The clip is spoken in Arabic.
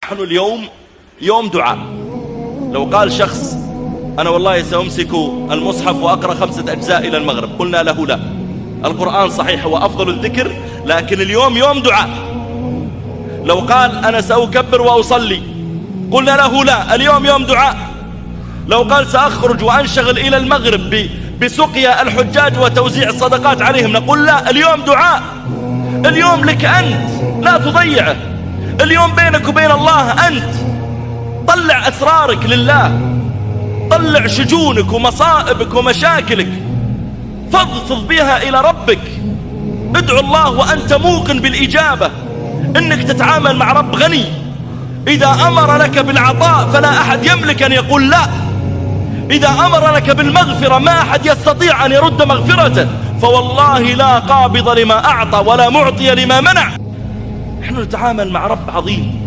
نحن اليوم يوم دعاء. لو قال شخص أنا والله سأمسك المصحف وأقرأ 5 أجزاء إلى المغرب، قلنا له لا، القرآن صحيح هو أفضل الذكر، لكن اليوم يوم دعاء. لو قال أنا سأكبر وأصلي، قلنا له لا، اليوم يوم دعاء. لو قال سأخرج وأنشغل إلى المغرب بسقيا الحجاج وتوزيع الصدقات عليهم، نقول لا، اليوم دعاء. اليوم لك أنت، لا تضيعه. اليوم بينك وبين الله أنت. طلع أسرارك لله، طلع شجونك ومصائبك ومشاكلك، فضفض بها إلى ربك. ادعو الله وأنت موقن بالإجابة، إنك تتعامل مع رب غني. إذا أمر لك بالعطاء فلا أحد يملك أن يقول لا. إذا أمر لك بالمغفرة ما أحد يستطيع أن يرد مغفرته، فوالله لا قابض لما أعطى ولا معطي لما منع. نحن نتعامل مع رب عظيم.